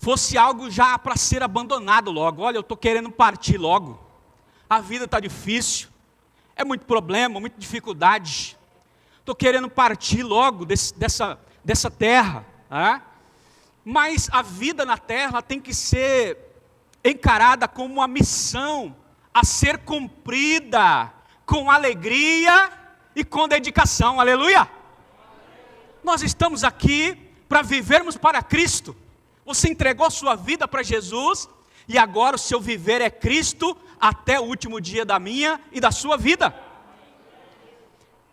fosse algo já para ser abandonado logo. Olha, eu estou querendo partir logo. A vida está difícil, é muito problema, muita dificuldade. Estou querendo partir logo dessa terra. Mas a vida na terra tem que ser encarada como uma missão a ser cumprida com alegria e com dedicação. Aleluia! Nós estamos aqui para vivermos para Cristo. Você entregou sua vida para Jesus e agora o seu viver é Cristo até o último dia da minha e da sua vida.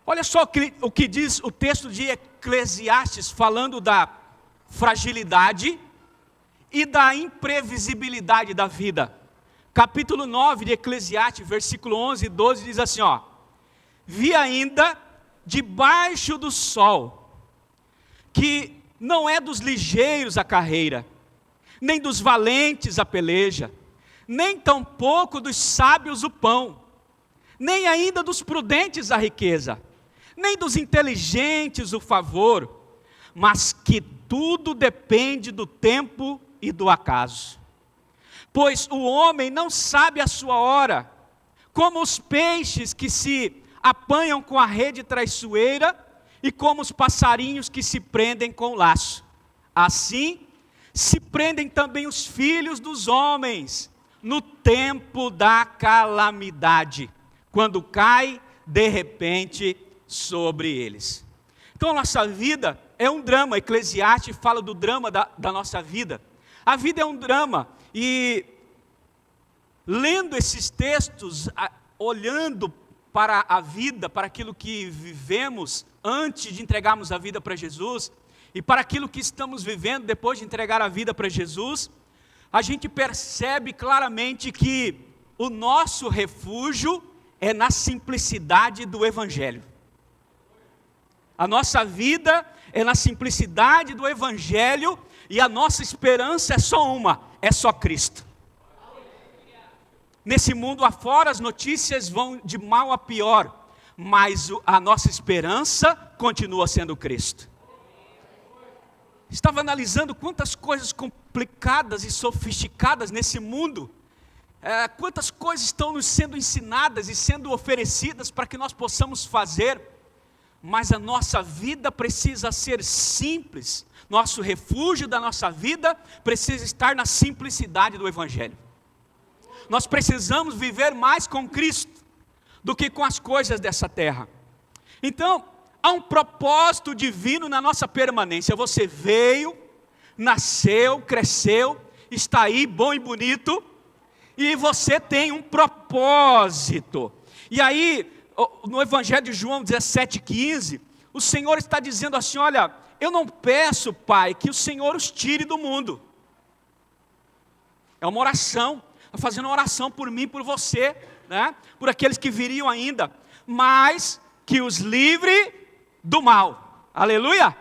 Olha só o que diz o texto de Eclesiastes, falando da fragilidade e da imprevisibilidade da vida. Capítulo 9 de Eclesiastes, versículo 11 e 12, diz assim, vi ainda debaixo do sol, que não é dos ligeiros a carreira, nem dos valentes a peleja, nem tampouco dos sábios o pão, nem ainda dos prudentes a riqueza, nem dos inteligentes o favor, mas que tudo depende do tempo e do acaso. Pois o homem não sabe a sua hora, como os peixes que se apanham com a rede traiçoeira, e como os passarinhos que se prendem com o laço. Assim, se prendem também os filhos dos homens, no tempo da calamidade, quando cai de repente sobre eles. Então a nossa vida é um drama. Eclesiastes fala do drama da nossa vida. A vida é um drama, e lendo esses textos, olhando para a vida, para aquilo que vivemos antes de entregarmos a vida para Jesus, e para aquilo que estamos vivendo depois de entregar a vida para Jesus, a gente percebe claramente que o nosso refúgio é na simplicidade do Evangelho. A nossa vida é na simplicidade do Evangelho, e a nossa esperança é só uma, é só Cristo. Nesse mundo afora as notícias vão de mal a pior, mas a nossa esperança continua sendo Cristo. Estava analisando quantas coisas complicadas e sofisticadas nesse mundo, quantas coisas estão nos sendo ensinadas e sendo oferecidas para que nós possamos fazer, mas a nossa vida precisa ser simples. Nosso refúgio da nossa vida precisa estar na simplicidade do Evangelho. Nós precisamos viver mais com Cristo do que com as coisas dessa terra. Então, há um propósito divino na nossa permanência. Você veio, nasceu, cresceu, está aí bom e bonito, e você tem um propósito. E aí, no Evangelho de João 17,15, o Senhor está dizendo assim, olha, eu não peço, Pai, que o Senhor os tire do mundo. É uma oração, fazendo uma oração por mim, por você, né? Por aqueles que viriam ainda, mas que os livre do mal. Aleluia!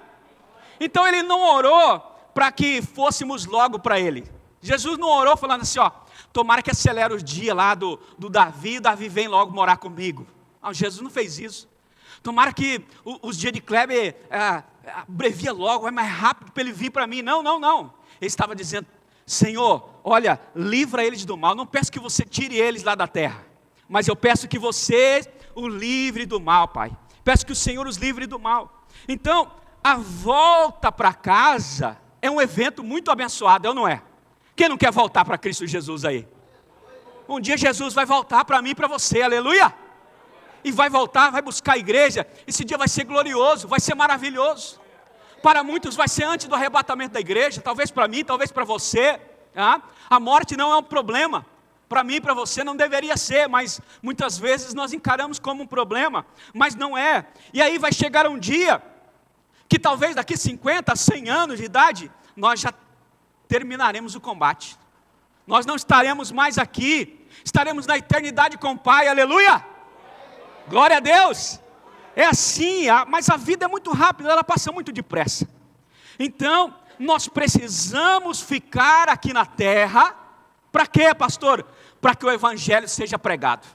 Então ele não orou para que fôssemos logo para ele. Jesus não orou falando assim, tomara que acelere os dias lá do Davi, o Davi vem logo morar comigo. Não, Jesus não fez isso. Tomara que os dias de Kleber abrevia logo, é mais rápido para ele vir para mim. Não. Ele estava dizendo, Senhor, olha, livra eles do mal. Não peço que você tire eles lá da terra, mas eu peço que você o livre do mal, Pai. Peço que o Senhor os livre do mal. Então, a volta para casa é um evento muito abençoado, ou não é? Quem não quer voltar para Cristo Jesus aí? Um dia Jesus vai voltar para mim e para você, aleluia! E vai voltar, vai buscar a igreja. Esse dia vai ser glorioso, vai ser maravilhoso. Para muitos vai ser antes do arrebatamento da igreja, talvez para mim, talvez para você. A morte não é um problema. Para mim e para você não deveria ser, mas muitas vezes nós encaramos como um problema, mas não é. E aí vai chegar um dia que talvez daqui 50, 100 anos de idade, nós já terminaremos o combate. Nós não estaremos mais aqui, estaremos na eternidade com o Pai, aleluia! Glória a Deus! É assim, mas a vida é muito rápida, ela passa muito depressa. Então, nós precisamos ficar aqui na terra. Para quê, pastor? Para que o Evangelho seja pregado.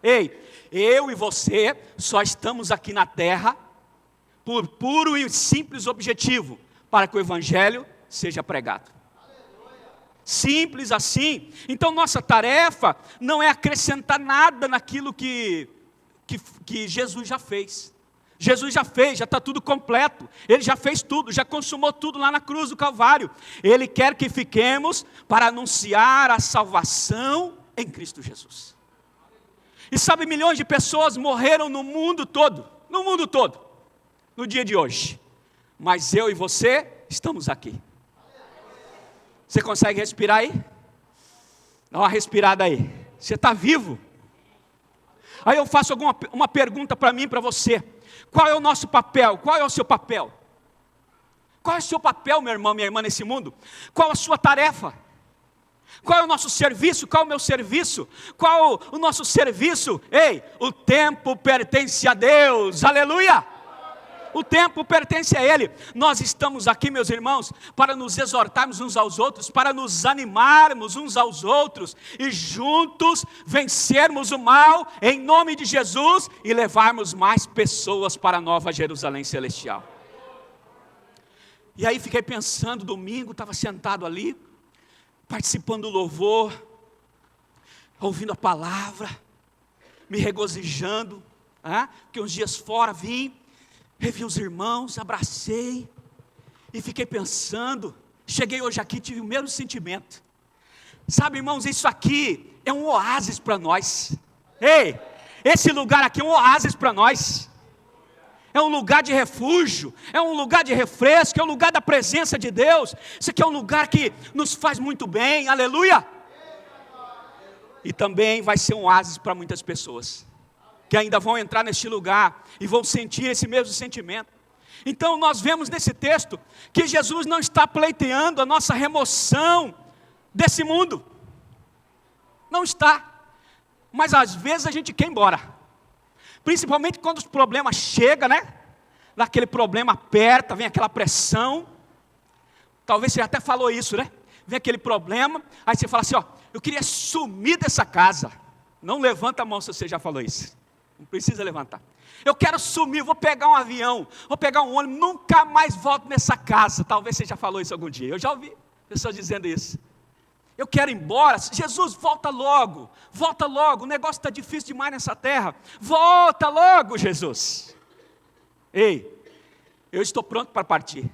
Ei, eu e você só estamos aqui na terra por puro e simples objetivo, para que o Evangelho seja pregado. Simples assim. Então nossa tarefa não é acrescentar nada naquilo que Jesus já fez. Jesus já fez, já está tudo completo. Ele já fez tudo, já consumou tudo lá na cruz do Calvário. Ele quer que fiquemos para anunciar a salvação em Cristo Jesus. E sabe, milhões de pessoas morreram no mundo todo, no dia de hoje. Mas eu e você estamos aqui. Você consegue respirar aí? Dá uma respirada aí. Você está vivo? Aí eu faço uma pergunta para mim e para você. Qual é o nosso papel? Qual é o seu papel? Qual é o seu papel, meu irmão, minha irmã, nesse mundo? Qual a sua tarefa? Qual é o nosso serviço? Qual é o meu serviço? Qual o nosso serviço? Ei, o tempo pertence a Deus, aleluia! O tempo pertence a Ele. Nós estamos aqui, meus irmãos, para nos exortarmos uns aos outros, para nos animarmos uns aos outros, e juntos vencermos o mal, em nome de Jesus, e levarmos mais pessoas para a Nova Jerusalém Celestial. E aí fiquei pensando, domingo, estava sentado ali, participando do louvor, ouvindo a palavra, me regozijando, porque uns dias fora vim, revi os irmãos, abracei, e fiquei pensando, cheguei hoje aqui, tive o mesmo sentimento. Sabe, irmãos, isso aqui é um oásis para nós. Ei, esse lugar aqui é um oásis para nós. É um lugar de refúgio, é um lugar de refresco, é um lugar da presença de Deus. Isso aqui é um lugar que nos faz muito bem, aleluia. E também vai ser um oásis para muitas pessoas, que ainda vão entrar neste lugar e vão sentir esse mesmo sentimento. Então nós vemos nesse texto que Jesus não está pleiteando a nossa remoção desse mundo. Não está. Mas às vezes a gente quer ir embora. Principalmente quando os problemas chegam, né? Aquele problema aperta, vem aquela pressão. Talvez você até falou isso, né? Vem aquele problema, aí você fala assim, ó, eu queria sumir dessa casa. Não levanta a mão se você já falou isso. Não precisa levantar. Eu quero sumir, vou pegar um avião, vou pegar um ônibus, nunca mais volto nessa casa. Talvez você já falou isso algum dia. Eu já ouvi pessoas dizendo isso. Eu quero ir embora. Jesus, volta logo, o negócio está difícil demais nessa terra. Volta logo, Jesus. Ei, eu estou pronto para partir.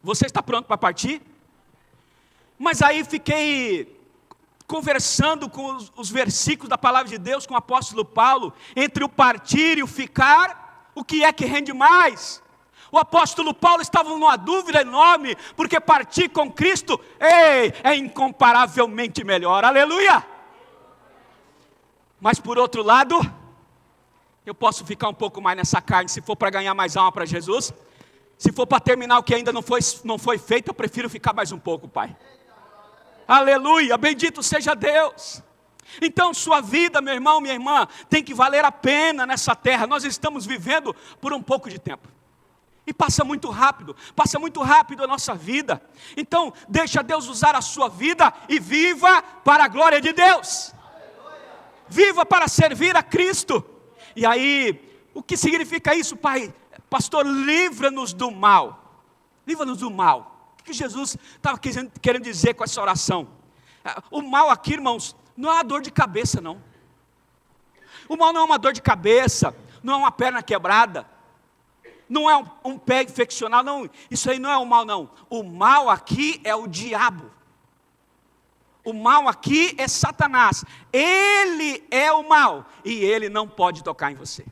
Você está pronto para partir? Mas aí fiquei conversando com os versículos da palavra de Deus com o apóstolo Paulo, entre o partir e o ficar, o que é que rende mais? O apóstolo Paulo estava numa dúvida enorme, porque partir com Cristo, é incomparavelmente melhor, aleluia! Mas por outro lado, eu posso ficar um pouco mais nessa carne, se for para ganhar mais alma para Jesus, se for para terminar o que ainda não foi feito, eu prefiro ficar mais um pouco, Pai. Aleluia, bendito seja Deus. Então sua vida, meu irmão, minha irmã, tem que valer a pena nessa terra. Nós estamos vivendo por um pouco de tempo. E passa muito rápido a nossa vida. Então deixa Deus usar a sua vida e viva para a glória de Deus. Viva para servir a Cristo. E aí, o que significa isso, Pai? Pastor, livra-nos do mal. Livra-nos do mal. O que Jesus estava querendo dizer com essa oração? O mal aqui, irmãos, não é uma dor de cabeça, não. O mal não é uma dor de cabeça, não é uma perna quebrada, não é um pé infeccional, não. Isso aí não é o mal, não. O mal aqui é o diabo. O mal aqui é Satanás. Ele é o mal e ele não pode tocar em você.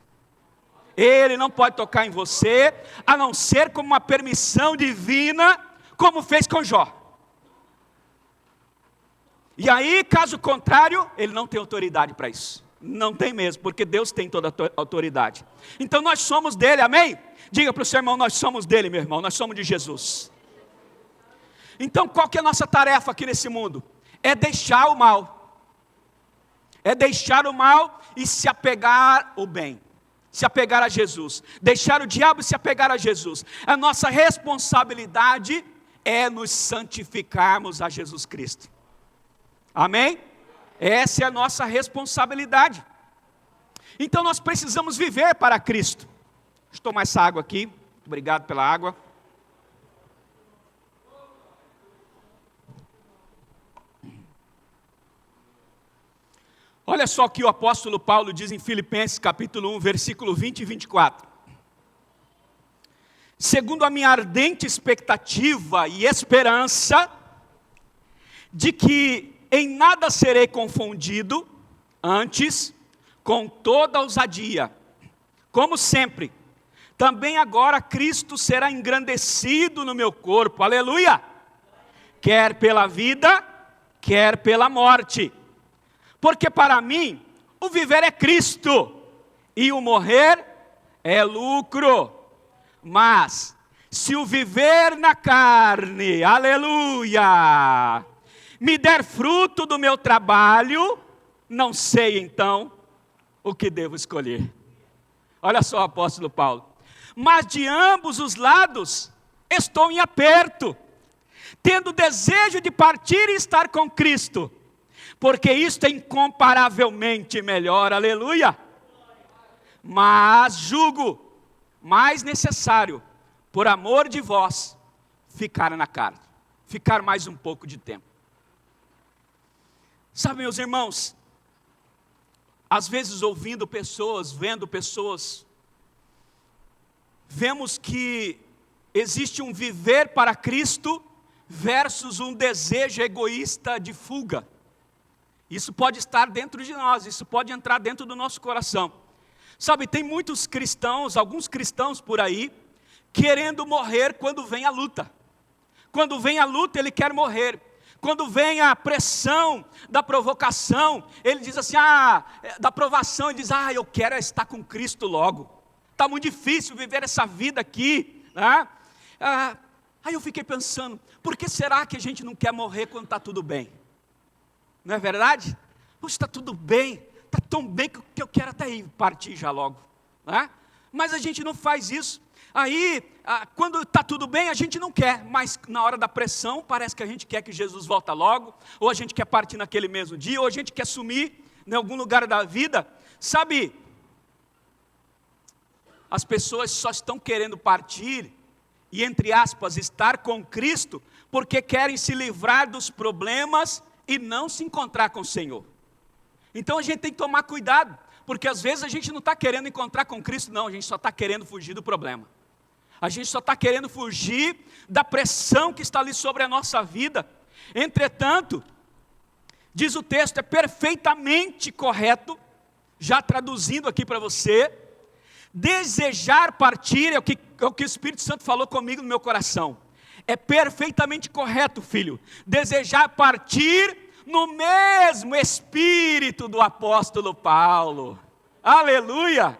Ele não pode tocar em você, a não ser como uma permissão divina, como fez com Jó. E aí, caso contrário, ele não tem autoridade para isso. Não tem mesmo, porque Deus tem toda a autoridade. Então nós somos dele, amém? Diga para o seu irmão, nós somos dele, meu irmão, nós somos de Jesus. Então qual que é a nossa tarefa aqui nesse mundo? É deixar o mal. É deixar o mal e se apegar ao bem. Se apegar a Jesus. Deixar o diabo e se apegar a Jesus. A nossa responsabilidade é nos santificarmos a Jesus Cristo. Amém? Essa é a nossa responsabilidade. Então nós precisamos viver para Cristo. Deixa eu tomar essa água aqui. Obrigado pela água. Olha só o que o apóstolo Paulo diz em Filipenses capítulo 1, versículo 20 e 24. Segundo a minha ardente expectativa e esperança, de que em nada serei confundido, antes, com toda ousadia, como sempre, também agora Cristo será engrandecido no meu corpo, aleluia! Quer pela vida, quer pela morte. Porque para mim, o viver é Cristo, e o morrer é lucro. Mas, se o viver na carne, aleluia, me der fruto do meu trabalho, não sei então o que devo escolher. Olha só o apóstolo Paulo. Mas de ambos os lados, estou em aperto, tendo desejo de partir e estar com Cristo, porque isto é incomparavelmente melhor, aleluia. Mas julgo mais necessário, por amor de vós, ficar na carne, ficar mais um pouco de tempo. Sabe, meus irmãos, às vezes ouvindo pessoas, vendo pessoas, vemos que existe um viver para Cristo versus um desejo egoísta de fuga. Isso pode estar dentro de nós, isso pode entrar dentro do nosso coração. Sabe, tem muitos cristãos, alguns cristãos por aí, querendo morrer quando vem a luta. Quando vem a luta, ele quer morrer. Quando vem a pressão da provocação, ele diz assim, da provação, ele diz, eu quero estar com Cristo logo. Está muito difícil viver essa vida aqui, né? Aí eu fiquei pensando, por que será que a gente não quer morrer quando está tudo bem? Não é verdade? Poxa, está tudo bem, está tão bem que eu quero até ir partir já logo, né? Mas a gente não faz isso. Aí, quando está tudo bem, a gente não quer, mas na hora da pressão, parece que a gente quer que Jesus volta logo, ou a gente quer partir naquele mesmo dia, ou a gente quer sumir em algum lugar da vida. Sabe, as pessoas só estão querendo partir, e entre aspas, estar com Cristo, porque querem se livrar dos problemas e não se encontrar com o Senhor. Então a gente tem que tomar cuidado, porque às vezes a gente não está querendo encontrar com Cristo, não, a gente só está querendo fugir do problema. A gente só está querendo fugir da pressão que está ali sobre a nossa vida. Entretanto, diz o texto, é perfeitamente correto, já traduzindo aqui para você, desejar partir, é o que o Espírito Santo falou comigo no meu coração. É perfeitamente correto, filho, desejar partir no mesmo espírito do apóstolo Paulo. Aleluia!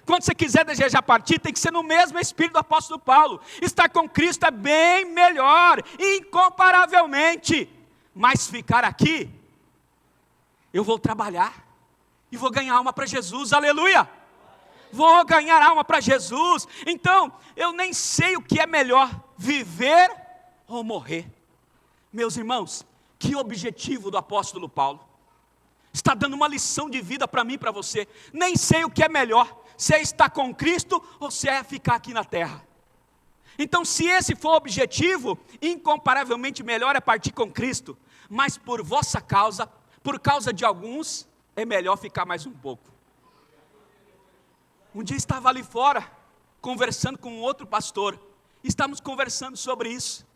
Quando você quiser desejar partir, tem que ser no mesmo espírito do apóstolo Paulo. Estar com Cristo é bem melhor, incomparavelmente. Mas ficar aqui, eu vou trabalhar e vou ganhar alma para Jesus, aleluia! Vou ganhar alma para Jesus. Então, eu nem sei o que é melhor, viver ou morrer. Meus irmãos, que objetivo do apóstolo Paulo. Está dando uma lição de vida para mim e para você. Nem sei o que é melhor, se é estar com Cristo ou se é ficar aqui na terra. Então, se esse for o objetivo, incomparavelmente melhor é partir com Cristo. Mas por vossa causa, por causa de alguns, é melhor ficar mais um pouco. Um dia estava ali fora, conversando com um outro pastor. Estávamos conversando sobre isso.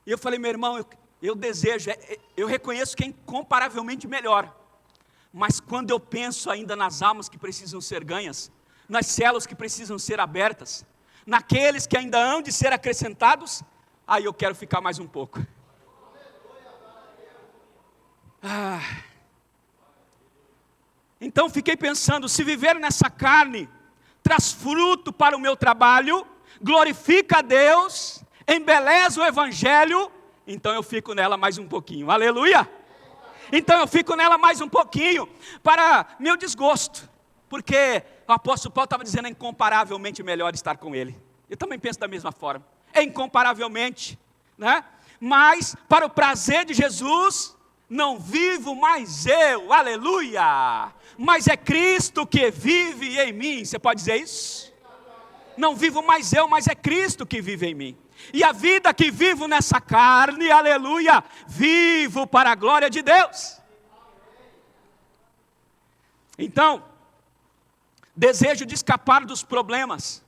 E eu falei, meu irmão, eu desejo, eu reconheço que é incomparavelmente melhor. Mas quando eu penso ainda nas almas que precisam ser ganhas, nas células que precisam ser abertas, naqueles que ainda hão de ser acrescentados, aí eu quero ficar mais um pouco. Então fiquei pensando, se viver nessa carne traz fruto para o meu trabalho, glorifica a Deus, embeleza o Evangelho, então eu fico nela mais um pouquinho, aleluia! Então eu fico nela mais um pouquinho, para meu desgosto, porque o apóstolo Paulo estava dizendo, é incomparavelmente melhor estar com ele. Eu também penso da mesma forma, é incomparavelmente, né? Mas para o prazer de Jesus, não vivo mais eu, aleluia, mas é Cristo que vive em mim. Você pode dizer isso? Não vivo mais eu, mas é Cristo que vive em mim. E a vida que vivo nessa carne, aleluia, vivo para a glória de Deus. Então, desejo de escapar dos problemas.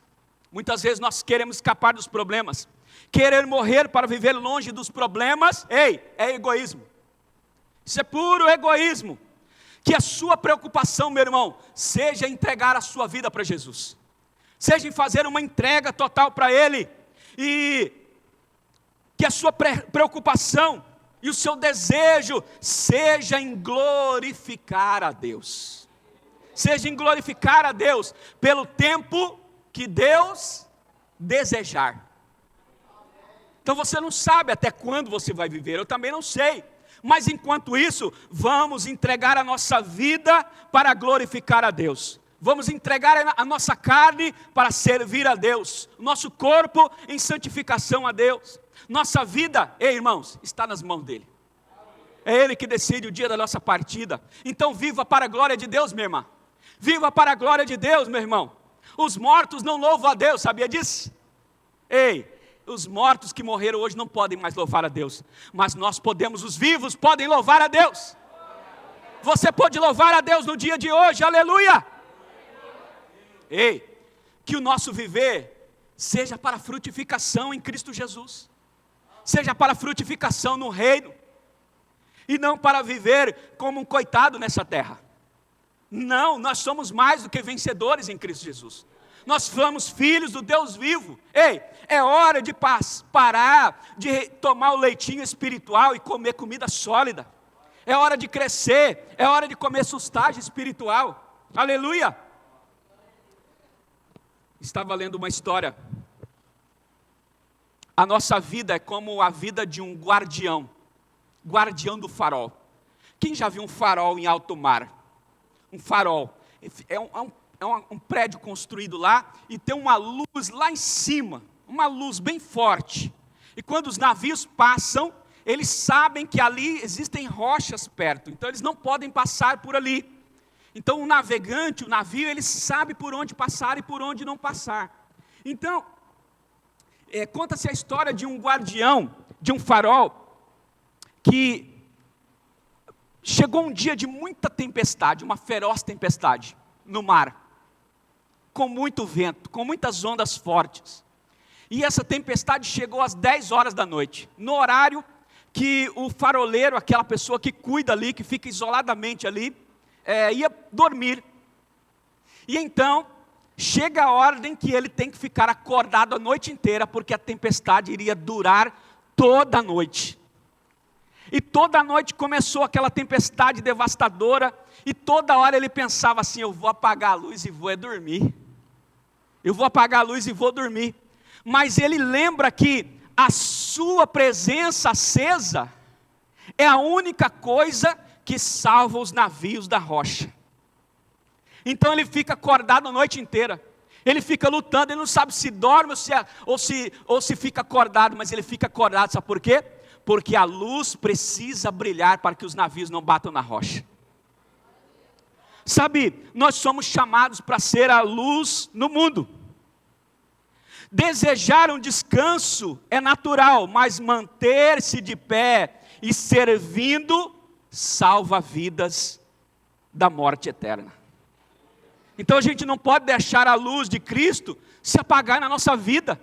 Muitas vezes nós queremos escapar dos problemas. Querer morrer para viver longe dos problemas, é egoísmo. Isso é puro egoísmo. Que a sua preocupação, meu irmão, seja entregar a sua vida para Jesus. Seja em fazer uma entrega total para Ele. E que a sua preocupação e o seu desejo seja em glorificar a Deus. Seja em glorificar a Deus pelo tempo que Deus desejar. Então você não sabe até quando você vai viver, eu também não sei. Mas enquanto isso, vamos entregar a nossa vida para glorificar a Deus. Vamos entregar a nossa carne para servir a Deus. Nosso corpo em santificação a Deus. Nossa vida, irmãos, está nas mãos dEle. É Ele que decide o dia da nossa partida. Então viva para a glória de Deus, minha irmã. Viva para a glória de Deus, meu irmão. Os mortos não louvam a Deus, sabia disso? Os mortos que morreram hoje não podem mais louvar a Deus. Mas nós podemos, os vivos podem louvar a Deus. Você pode louvar a Deus no dia de hoje, aleluia. Que o nosso viver seja para frutificação em Cristo Jesus. Seja para frutificação no reino. E não para viver como um coitado nessa terra. Não, nós somos mais do que vencedores em Cristo Jesus. Nós somos filhos do Deus vivo. É hora de parar de tomar o leitinho espiritual e comer comida sólida. É hora de crescer, é hora de comer sustagem espiritual. Aleluia! Estava lendo uma história. A nossa vida é como a vida de um guardião do farol. Quem já viu um farol em alto mar? Um farol. É um prédio construído lá e tem uma luz lá em cima, uma luz bem forte. E quando os navios passam, eles sabem que ali existem rochas perto, então eles não podem passar por ali. Então o navegante, o navio, ele sabe por onde passar e por onde não passar. Então, conta-se a história de um guardião, de um farol, que chegou um dia de muita tempestade, uma feroz tempestade no mar. Com muito vento, com muitas ondas fortes. E essa tempestade chegou às 10 horas da noite, no horário que o faroleiro, aquela pessoa que cuida ali, que fica isoladamente ali, ia dormir. E então, chega a ordem que ele tem que ficar acordado a noite inteira, porque a tempestade iria durar toda a noite. E toda a noite começou aquela tempestade devastadora, e toda hora ele pensava assim, eu vou apagar a luz e vou dormir. Eu vou apagar a luz e vou dormir. Mas ele lembra que a sua presença acesa é a única coisa que salva os navios da rocha. Então ele fica acordado a noite inteira. Ele fica lutando, ele não sabe se dorme ou se fica acordado, mas ele fica acordado, sabe por quê? Porque a luz precisa brilhar para que os navios não batam na rocha. Sabe, nós somos chamados para ser a luz no mundo. Desejar um descanso é natural, mas manter-se de pé e servindo salva vidas da morte eterna. Então a gente não pode deixar a luz de Cristo se apagar na nossa vida.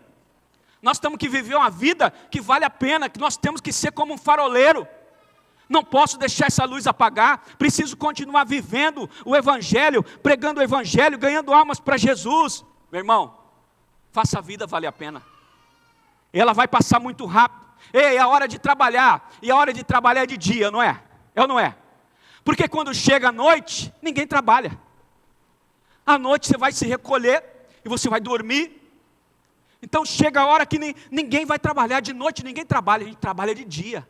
Nós temos que viver uma vida que vale a pena, que nós temos que ser como um faroleiro. Não posso deixar essa luz apagar, preciso continuar vivendo o Evangelho, pregando o Evangelho, ganhando almas para Jesus. Meu irmão, faça a vida valer a pena. Ela vai passar muito rápido. É a hora de trabalhar, e a hora de trabalhar é de dia, não é? É ou não é? Porque quando chega a noite, ninguém trabalha. À noite você vai se recolher, e você vai dormir. Então chega a hora que ninguém vai trabalhar, de noite ninguém trabalha, a gente trabalha de dia.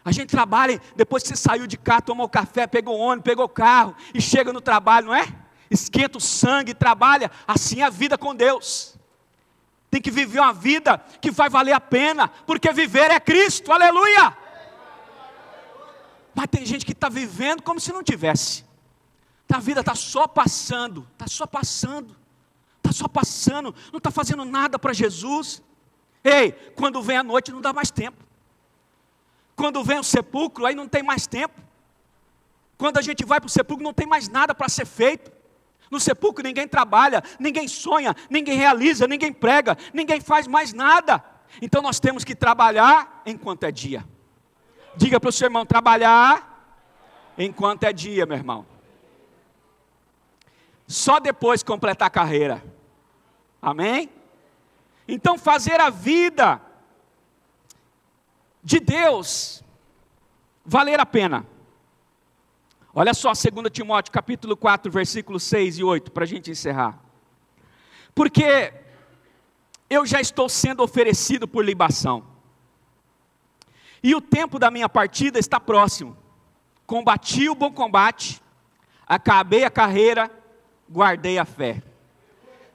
A gente trabalha, depois que você saiu de cá, tomou café, pegou ônibus, pegou carro, e chega no trabalho, não é? Esquenta o sangue, trabalha, assim é a vida com Deus. Tem que viver uma vida que vai valer a pena, porque viver é Cristo, aleluia! Mas tem gente que está vivendo como se não tivesse. A vida está só passando, não está fazendo nada para Jesus. Quando vem a noite não dá mais tempo. Quando vem o sepulcro, aí não tem mais tempo. Quando a gente vai para o sepulcro, não tem mais nada para ser feito. No sepulcro ninguém trabalha, ninguém sonha, ninguém realiza, ninguém prega, ninguém faz mais nada. Então nós temos que trabalhar enquanto é dia. Diga para o seu irmão, trabalhar enquanto é dia, meu irmão. Só depois completar a carreira. Amém? Então fazer a vida de Deus valer a pena. Olha só, 2 Timóteo capítulo 4, versículos 6 e 8, para a gente encerrar. Porque eu já estou sendo oferecido por libação, e o tempo da minha partida está próximo. Combati o bom combate, acabei a carreira, guardei a fé.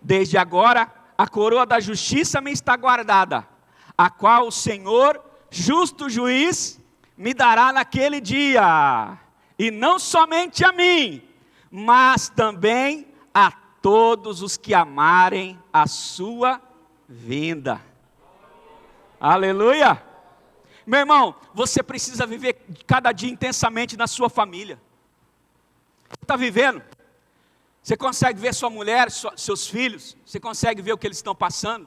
Desde agora, a coroa da justiça me está guardada, a qual o Senhor, justo juiz, me dará naquele dia. E não somente a mim, mas também a todos os que amarem a sua vinda. Aleluia! Meu irmão, você precisa viver cada dia intensamente na sua família. Está vivendo? Você consegue ver sua mulher, seus filhos? Você consegue ver o que eles estão passando?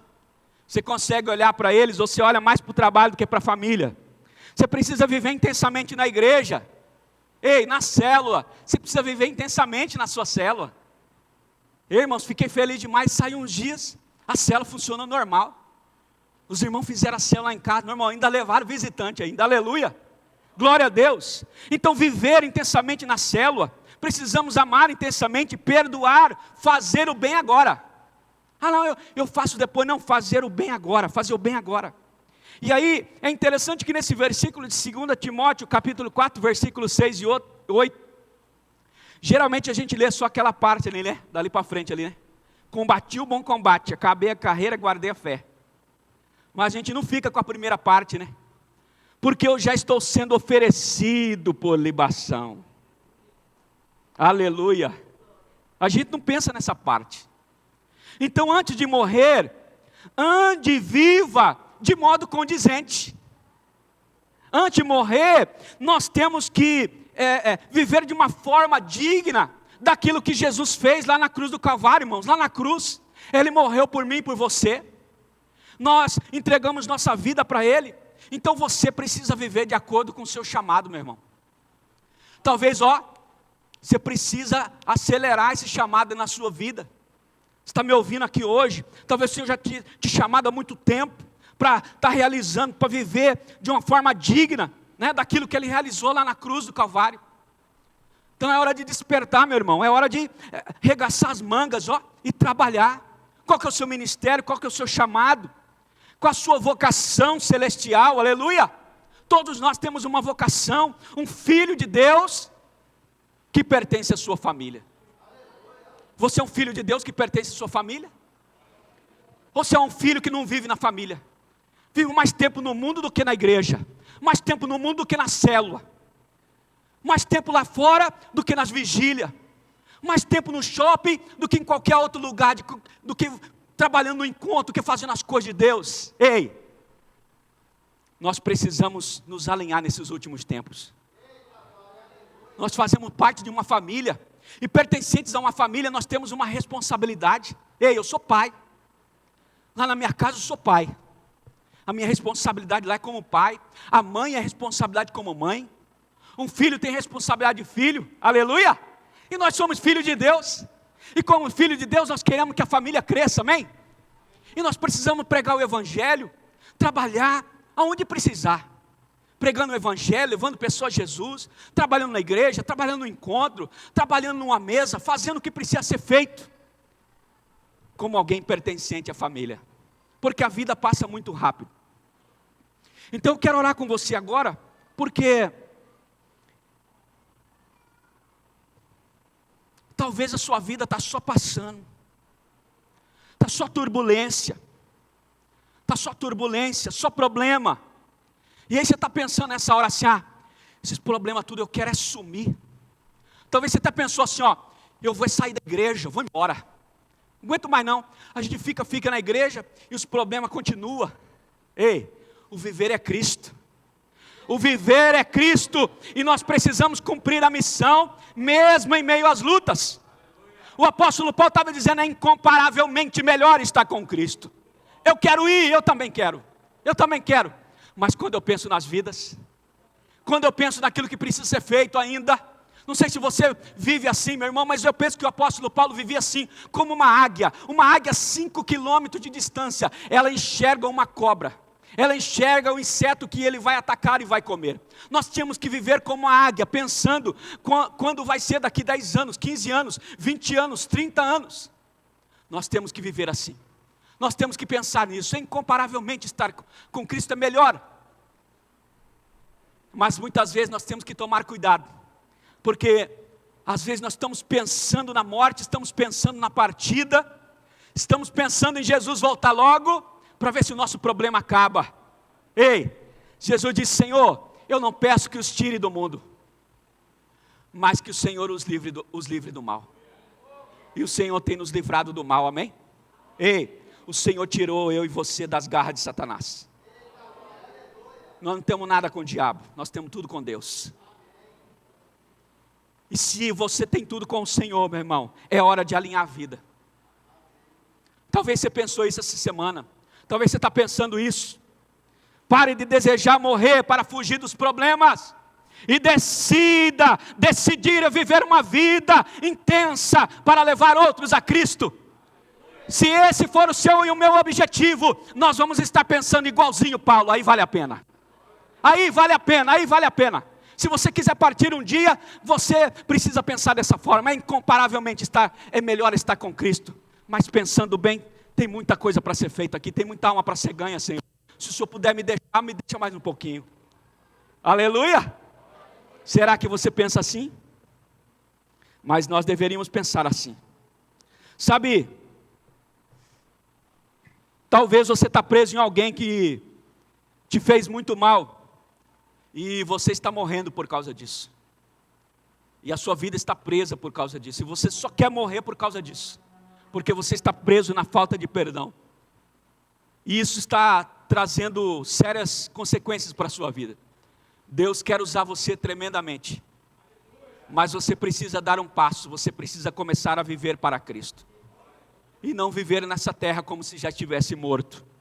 Você consegue olhar para eles, ou você olha mais para o trabalho do que para a família? Você precisa viver intensamente na igreja. Ei, na célula, você precisa viver intensamente na sua célula. Ei, irmãos, fiquei feliz demais, saiu uns dias, a célula funciona normal. Os irmãos fizeram a célula lá em casa, normal, ainda levaram visitante ainda, aleluia. Glória a Deus. Então viver intensamente na célula, precisamos amar intensamente, perdoar, fazer o bem agora. Ah não, eu faço depois, não, fazer o bem agora, fazer o bem agora. E aí, é interessante que nesse versículo de 2 Timóteo, capítulo 4, versículos 6 e 8, geralmente a gente lê só aquela parte ali, né? Dali para frente ali, né? Combati o bom combate, acabei a carreira, guardei a fé. Mas a gente não fica com a primeira parte, né? Porque eu já estou sendo oferecido por libação. Aleluia. A gente não pensa nessa parte. Então, antes de morrer, ande e viva de modo condizente. Antes de morrer, nós temos que viver de uma forma digna daquilo que Jesus fez lá na cruz do Calvário, irmãos. Lá na cruz, Ele morreu por mim e por você. Nós entregamos nossa vida para Ele. Então você precisa viver de acordo com o seu chamado, meu irmão. Talvez, você precisa acelerar esse chamado na sua vida. Você está me ouvindo aqui hoje? Talvez o Senhor já te chamado há muito tempo para estar realizando, para viver de uma forma digna, né, daquilo que Ele realizou lá na cruz do Calvário. Então é hora de despertar, meu irmão, é hora de regaçar as mangas, e trabalhar. Qual que é o seu ministério, qual que é o seu chamado, qual a sua vocação celestial, aleluia. Todos nós temos uma vocação, um filho de Deus, que pertence à sua família. Você é um filho de Deus que pertence à sua família? Ou você é um filho que não vive na família? Vive mais tempo no mundo do que na igreja, mais tempo no mundo do que na célula, mais tempo lá fora do que nas vigílias, mais tempo no shopping do que em qualquer outro lugar, do que trabalhando no encontro, do que fazendo as coisas de Deus. Ei, nós precisamos nos alinhar nesses últimos tempos. Nós fazemos parte de uma família, e pertencentes a uma família nós temos uma responsabilidade. Ei, eu sou pai, lá na minha casa eu sou pai. A minha responsabilidade lá é como pai. A mãe é responsabilidade como mãe. Um filho tem responsabilidade de filho. Aleluia! E nós somos filhos de Deus. E como filho de Deus nós queremos que a família cresça, amém? E nós precisamos pregar o Evangelho. Trabalhar aonde precisar. Pregando o Evangelho, levando pessoas a Jesus. Trabalhando na igreja, trabalhando no encontro. Trabalhando numa mesa, fazendo o que precisa ser feito. Como alguém pertencente à família. Porque a vida passa muito rápido. Então eu quero orar com você agora, porque talvez a sua vida está só passando, está só turbulência, só problema. E aí você está pensando nessa hora assim, esses problemas tudo eu quero é sumir. Talvez você até pensou assim, eu vou sair da igreja, eu vou embora. Não aguento mais não, a gente fica na igreja e os problemas continuam. Ei, o viver é Cristo. O viver é Cristo, e nós precisamos cumprir a missão, mesmo em meio às lutas. O apóstolo Paulo estava dizendo, é incomparavelmente melhor estar com Cristo. Eu quero ir, eu também quero. Mas quando eu penso nas vidas, quando eu penso naquilo que precisa ser feito ainda, não sei se você vive assim, meu irmão, mas eu penso que o apóstolo Paulo vivia assim, como uma águia a 5 quilômetros de distância, ela enxerga uma cobra, ela enxerga o inseto que ele vai atacar e vai comer. Nós tínhamos que viver como a águia, pensando quando vai ser daqui 10 anos, 15 anos, 20 anos, 30 anos. Nós temos que viver assim, nós temos que pensar nisso, incomparavelmente estar com Cristo é melhor. Mas muitas vezes nós temos que tomar cuidado, porque às vezes nós estamos pensando na morte, estamos pensando na partida, estamos pensando em Jesus voltar logo, para ver se o nosso problema acaba. Ei, Jesus disse, Senhor, eu não peço que os tire do mundo, mas que o Senhor os livre do mal. E o Senhor tem nos livrado do mal, amém? Ei, o Senhor tirou eu e você das garras de Satanás. Nós não temos nada com o diabo, nós temos tudo com Deus. E se você tem tudo com o Senhor, meu irmão, é hora de alinhar a vida. Talvez você pensou isso essa semana, talvez você está pensando isso. Pare de desejar morrer para fugir dos problemas, e decidir viver uma vida intensa para levar outros a Cristo. Se esse for o seu e o meu objetivo, nós vamos estar pensando igualzinho Paulo, aí vale a pena. Aí vale a pena. Se você quiser partir um dia, você precisa pensar dessa forma. É incomparavelmente melhor estar com Cristo. Mas pensando bem, tem muita coisa para ser feita aqui, tem muita alma para ser ganha, Senhor. Se o Senhor puder me deixa mais um pouquinho. Aleluia! Será que você pensa assim? Mas nós deveríamos pensar assim. Sabe, talvez você está preso em alguém que te fez muito mal, e você está morrendo por causa disso, e a sua vida está presa por causa disso, e você só quer morrer por causa disso, porque você está preso na falta de perdão, e isso está trazendo sérias consequências para a sua vida. Deus quer usar você tremendamente, mas você precisa dar um passo, você precisa começar a viver para Cristo, e não viver nessa terra como se já estivesse morto.